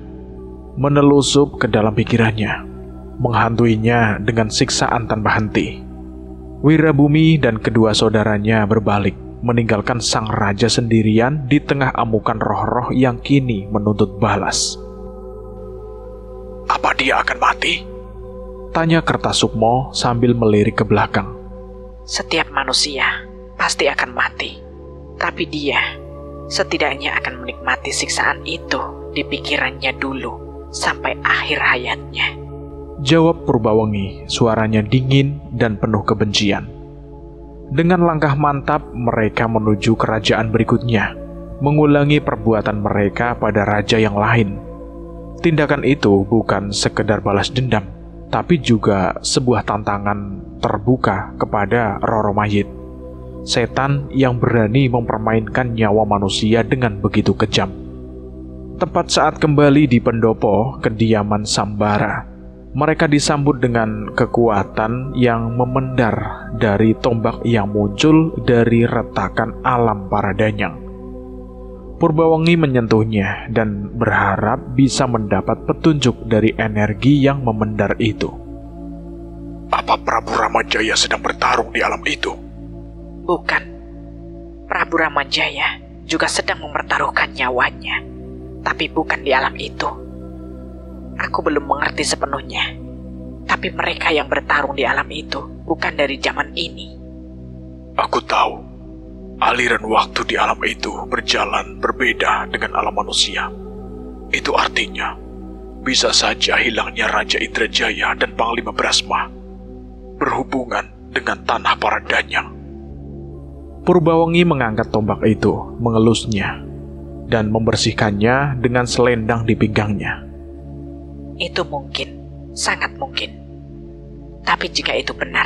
menelusup ke dalam pikirannya, menghantuinya dengan siksaan tanpa henti. Wirabumi dan kedua saudaranya berbalik, meninggalkan sang raja sendirian di tengah amukan roh-roh yang kini menuntut balas. Apa dia akan mati? Tanya Kertasukmo sambil melirik ke belakang. Setiap manusia pasti akan mati, tapi dia setidaknya akan menikmati siksaan itu di pikirannya dulu sampai akhir hayatnya. Jawab Purbawangi, suaranya dingin dan penuh kebencian. Dengan langkah mantap, mereka menuju kerajaan berikutnya, mengulangi perbuatan mereka pada raja yang lain. Tindakan itu bukan sekedar balas dendam, tapi juga sebuah tantangan terbuka kepada Roro Mayit, setan yang berani mempermainkan nyawa manusia dengan begitu kejam. Tepat saat kembali di pendopo kediaman Sambara, mereka disambut dengan kekuatan yang memendar dari tombak yang muncul dari retakan alam para danyang. Purbawangi menyentuhnya dan berharap bisa mendapat petunjuk dari energi yang memendar itu. Apa Prabu Ramajaya sedang bertarung di alam itu? Bukan. Prabu Ramajaya juga sedang mempertaruhkan nyawanya, tapi bukan di alam itu. Aku belum mengerti sepenuhnya, tapi mereka yang bertarung di alam itu bukan dari zaman ini. Aku tahu, aliran waktu di alam itu berjalan berbeda dengan alam manusia. Itu artinya, bisa saja hilangnya Raja Indrajaya dan Panglima Brasma berhubungan dengan tanah para danyang. Purbawangi mengangkat tombak itu, mengelusnya, dan membersihkannya dengan selendang di pinggangnya. Itu mungkin, sangat mungkin. Tapi jika itu benar,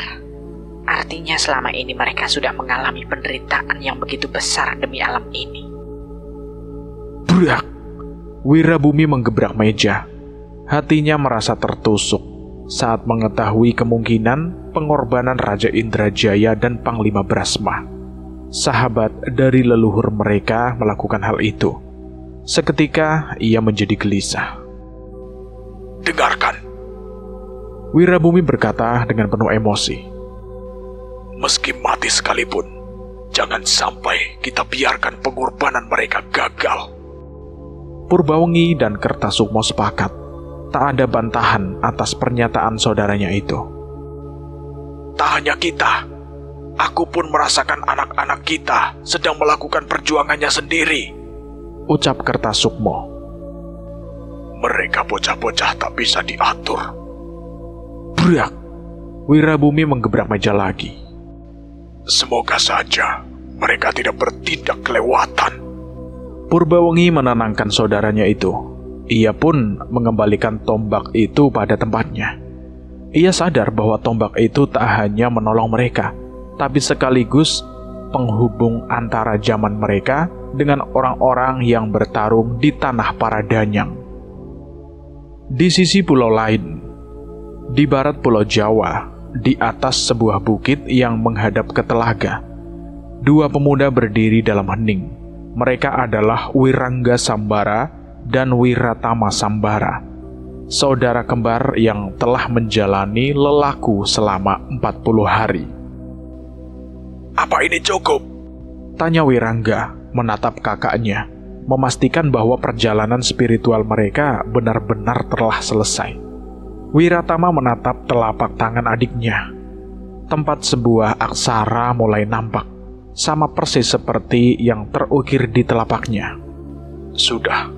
artinya selama ini mereka sudah mengalami penderitaan yang begitu besar demi alam ini. Brak! Wirabumi menggebrak meja. Hatinya merasa tertusuk saat mengetahui kemungkinan pengorbanan Raja Indrajaya dan Panglima Brasma, sahabat dari leluhur mereka, melakukan hal itu. Seketika ia menjadi gelisah. Dengarkan, Wirabumi berkata dengan penuh emosi. meski mati sekalipun, Jangan sampai kita biarkan pengorbanan mereka gagal. Purbawengi dan Kertasukmo sepakat. Tak ada bantahan atas pernyataan saudaranya itu. Tak hanya kita, aku pun merasakan anak-anak kita sedang melakukan perjuangannya sendiri, ucap Kertasukmo. Mereka bocah-bocah tak bisa diatur. Brak! Wirabumi menggebrak meja lagi. Semoga saja mereka tidak bertindak kelewatan. Purbawengi menenangkan saudaranya itu. Ia pun mengembalikan tombak itu pada tempatnya. Ia sadar bahwa tombak itu tak hanya menolong mereka, tapi sekaligus penghubung antara zaman mereka dengan orang-orang yang bertarung di tanah para danyang. Di sisi pulau lain, di barat Pulau Jawa, di atas sebuah bukit yang menghadap ke telaga, dua pemuda berdiri dalam hening. Mereka adalah Wirangga Sambara dan Wiratama Sambara, saudara kembar yang telah menjalani lelaku selama 40 hari. Apa ini cukup? Tanya Wirangga menatap kakaknya, memastikan bahwa perjalanan spiritual mereka benar-benar telah selesai. Wiratama menatap telapak tangan adiknya. Tempat sebuah aksara mulai nampak, sama persis seperti yang terukir di telapaknya. Sudah,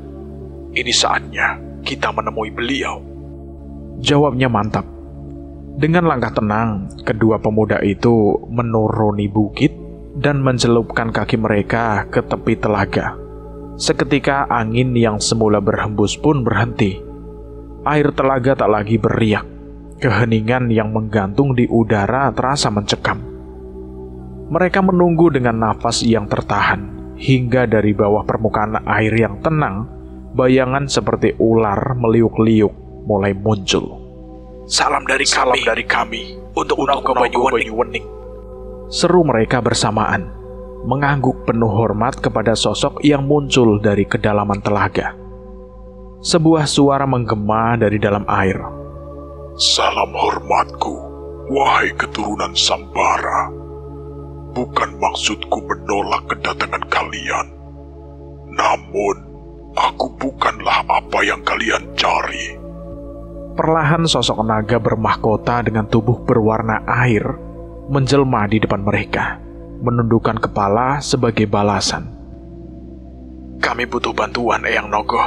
ini saatnya kita menemui beliau, jawabnya mantap. Dengan langkah tenang, kedua pemuda itu menuruni bukit dan mencelupkan kaki mereka ke tepi telaga. Seketika angin yang semula berhembus pun berhenti. Air telaga tak lagi beriak. Keheningan yang menggantung di udara terasa mencekam. Mereka menunggu dengan nafas yang tertahan, hingga dari bawah permukaan air yang tenang, bayangan seperti ular meliuk-liuk mulai muncul. Salam dari kami untuk Unaga Banyuwening, seru mereka bersamaan, mengangguk penuh hormat kepada sosok yang muncul dari kedalaman telaga. Sebuah suara menggema dari dalam air. Salam hormatku, wahai keturunan Sambara. Bukan maksudku menolak kedatangan kalian. Namun, aku bukanlah apa yang kalian cari. Perlahan sosok naga bermahkota dengan tubuh berwarna air menjelma di depan mereka, menundukkan kepala sebagai balasan. Kami butuh bantuan, Eyang Nogo.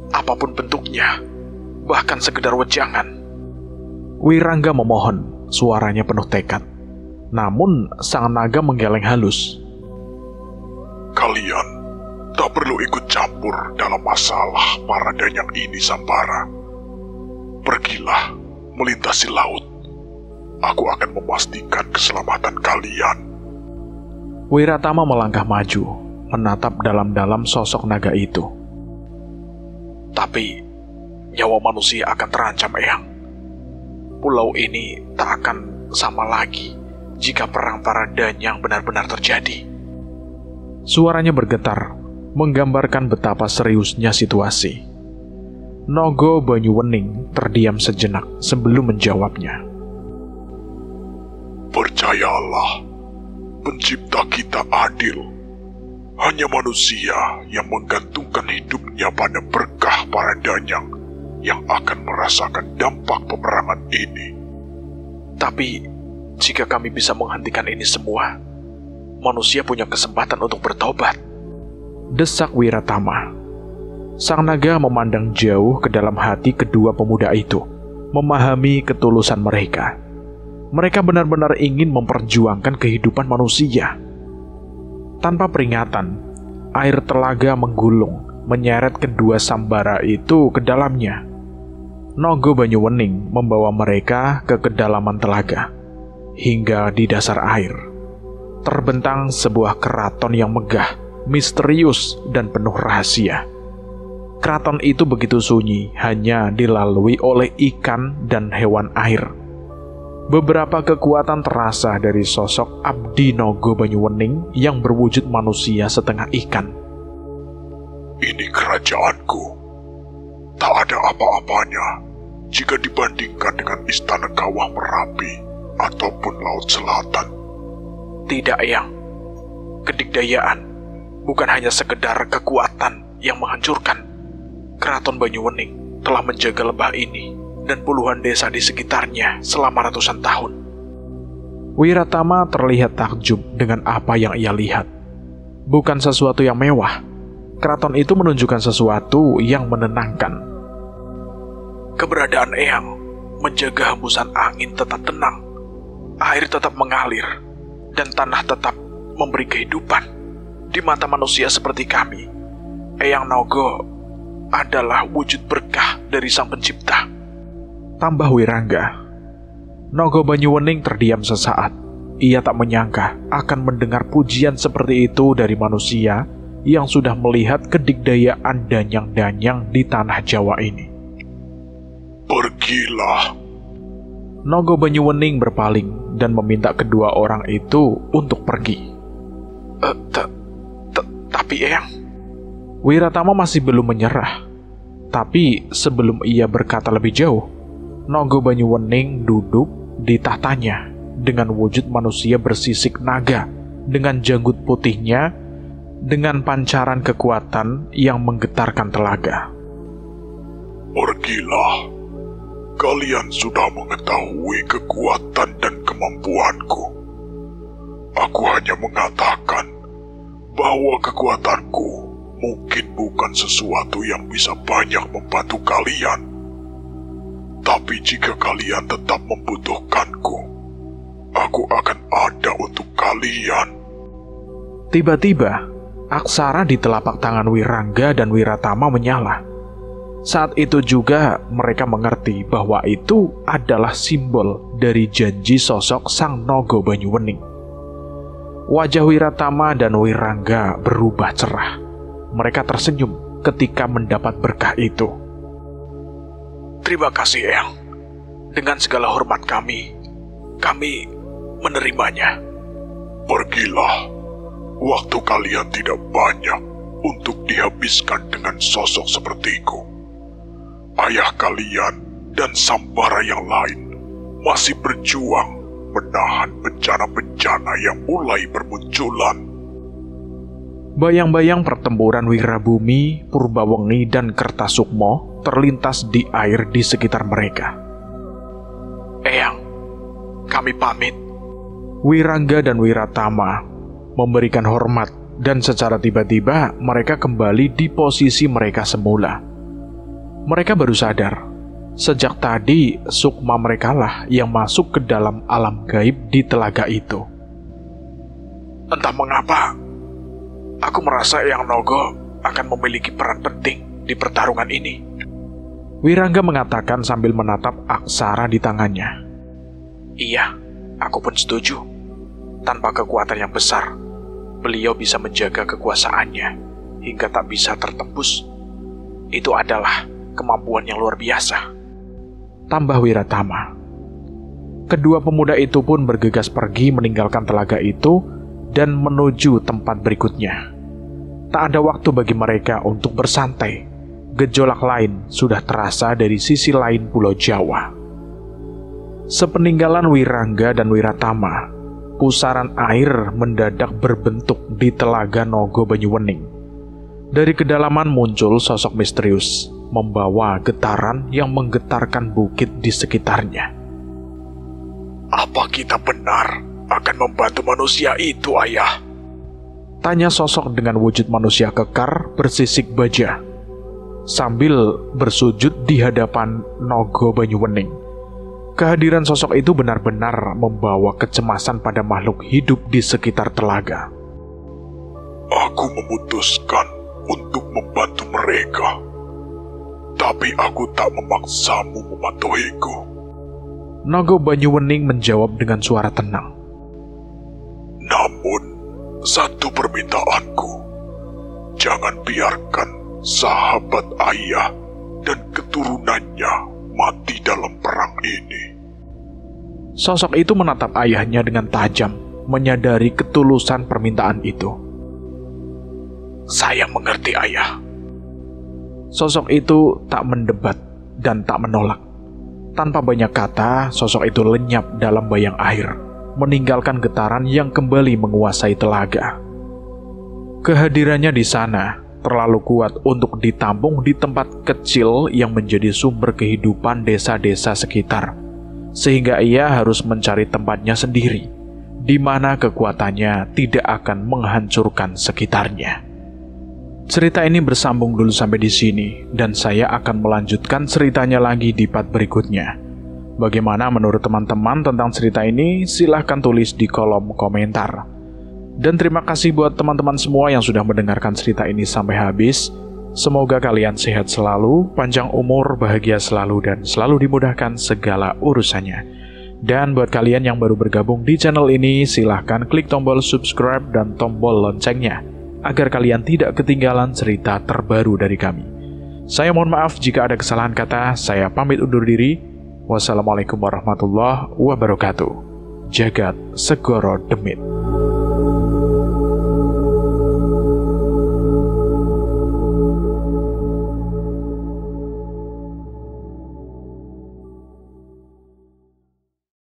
Apapun bentuknya, bahkan sekedar wejangan. Wirangga memohon, suaranya penuh tekad. Namun sang naga menggeleng halus. Kalian tak perlu ikut campur dalam masalah para danyang ini, Sambara. Pergilah melintasi laut. Aku akan memastikan keselamatan kalian. Wiratama melangkah maju, menatap dalam-dalam sosok naga itu. Tapi nyawa manusia akan terancam, Eyang. Pulau ini tak akan sama lagi jika perang para danyang benar-benar terjadi. Suaranya bergetar, menggambarkan betapa seriusnya situasi. Nogo Banyuwening terdiam sejenak sebelum menjawabnya. Percayalah, pencipta kita adil. Hanya manusia yang menggantungkan hidupnya pada berkah para danyang yang akan merasakan dampak peperangan ini. Tapi, jika kami bisa menghentikan ini semua, manusia punya kesempatan untuk bertobat, desak Wiratama. Sang naga memandang jauh ke dalam hati kedua pemuda itu, memahami ketulusan mereka. Mereka benar-benar ingin memperjuangkan kehidupan manusia. Tanpa peringatan, air telaga menggulung, menyeret kedua Sambara itu ke dalamnya. Nogo Banyuwening membawa mereka ke kedalaman telaga. Hingga di dasar air, terbentang sebuah keraton yang megah, misterius, dan penuh rahasia. Keraton itu begitu sunyi, hanya dilalui oleh ikan dan hewan air. Beberapa kekuatan terasa dari sosok Abdi Nogo Banyuwening yang berwujud manusia setengah ikan. Ini kerajaanku. Tak ada apa-apanya jika dibandingkan dengan Istana Kawah Merapi ataupun Laut Selatan. Tidak, Eyang. kedikdayaan, bukan hanya sekedar kekuatan yang menghancurkan. Keraton Banyuwening telah menjaga lembah ini dan puluhan desa di sekitarnya selama ratusan tahun. Wiratama terlihat takjub dengan apa yang ia lihat. Bukan sesuatu yang mewah. Keraton itu menunjukkan sesuatu yang menenangkan. Keberadaan Eyang menjaga hembusan angin tetap tenang, air tetap mengalir, dan tanah tetap memberi kehidupan. Di mata manusia seperti kami, Eyang Nogo adalah wujud berkah dari Sang Pencipta. Tambah Wirangga. Nogo Banyuwening terdiam sesaat. Ia tak menyangka akan mendengar pujian seperti itu dari manusia yang sudah melihat kedikdayaan danyang-danyang di tanah Jawa ini. Pergilah. Nogo Banyuwening berpaling dan meminta kedua orang itu untuk pergi. Tapi Eyang... Wiratama masih belum menyerah. Tapi sebelum ia berkata lebih jauh, Nogo Banyuwening duduk di tahtanya dengan wujud manusia bersisik naga, dengan janggut putihnya, dengan pancaran kekuatan yang menggetarkan telaga. Pergilah. Kalian sudah mengetahui kekuatan dan kemampuanku. Aku hanya mengatakan bahwa kekuatanku mungkin bukan sesuatu yang bisa banyak membantu kalian. Tapi jika kalian tetap membutuhkanku, aku akan ada untuk kalian. Tiba-tiba, aksara di telapak tangan Wirangga dan Wiratama menyala. Saat itu juga mereka mengerti bahwa itu adalah simbol dari janji sosok Sang Nogo Banyuwening. Wajah Wiratama dan Wirangga berubah cerah. Mereka tersenyum ketika mendapat berkah itu. Terima kasih, Eyang. Dengan segala hormat kami menerimanya. Pergilah. Waktu kalian tidak banyak untuk dihabiskan dengan sosok sepertiku. Ayah kalian dan Sambara yang lain masih berjuang menahan bencana-bencana yang mulai bermunculan. Bayang-bayang pertempuran Wirabumi, Purbawengi, dan Kertasukmo terlintas di air di sekitar mereka. Eyang, kami pamit. Wirangga dan Wiratama memberikan hormat, dan secara tiba-tiba mereka kembali di posisi mereka semula. Mereka baru sadar, sejak tadi sukma merekalah yang masuk ke dalam alam gaib di telaga itu. Entah mengapa, aku merasa Eyang Nogo akan memiliki peran penting di pertarungan ini. Wirangga mengatakan sambil menatap aksara di tangannya. Iya, aku pun setuju. Tanpa kekuatan yang besar, beliau bisa menjaga kekuasaannya hingga tak bisa tertembus. Itu adalah kemampuan yang luar biasa. Tambah Wiratama. Kedua pemuda itu pun bergegas pergi meninggalkan telaga itu dan menuju tempat berikutnya. Tak ada waktu bagi mereka untuk bersantai. Gejolak lain sudah terasa dari sisi lain Pulau Jawa. Sepeninggalan Wirangga dan Wiratama, pusaran air mendadak berbentuk di telaga Nogo Banyuwening. Dari kedalaman muncul sosok misterius, membawa getaran yang menggetarkan bukit di sekitarnya. Apa kita benar akan membantu manusia itu, Ayah? Tanya sosok dengan wujud manusia kekar bersisik baja, sambil bersujud di hadapan Nogo Banyuwening. Kehadiran sosok itu benar-benar membawa kecemasan pada makhluk hidup di sekitar telaga. Aku memutuskan untuk membantu mereka, tapi aku tak memaksamu mematuhiku. Nogo Banyuwening menjawab dengan suara tenang. Namun, satu permintaanku, jangan biarkan sahabat ayah dan keturunannya mati dalam perang ini. Sosok itu menatap ayahnya dengan tajam, menyadari ketulusan permintaan itu. Saya mengerti, Ayah. Sosok itu tak mendebat dan tak menolak. Tanpa banyak kata, sosok itu lenyap dalam bayang air, meninggalkan getaran yang kembali menguasai telaga. Kehadirannya di sana terlalu kuat untuk ditampung di tempat kecil yang menjadi sumber kehidupan desa-desa sekitar, sehingga ia harus mencari tempatnya sendiri, di mana kekuatannya tidak akan menghancurkan sekitarnya. Cerita ini bersambung dulu sampai di sini, dan saya akan melanjutkan ceritanya lagi di part berikutnya. Bagaimana menurut teman-teman tentang cerita ini? Silahkan tulis di kolom komentar. Dan terima kasih buat teman-teman semua yang sudah mendengarkan cerita ini sampai habis. Semoga kalian sehat selalu, panjang umur, bahagia selalu, dan selalu dimudahkan segala urusannya. Dan buat kalian yang baru bergabung di channel ini, silahkan klik tombol subscribe dan tombol loncengnya, agar kalian tidak ketinggalan cerita terbaru dari kami. Saya mohon maaf jika ada kesalahan kata, saya pamit undur diri. Wassalamualaikum warahmatullahi wabarakatuh. Jagat Segoro Demit.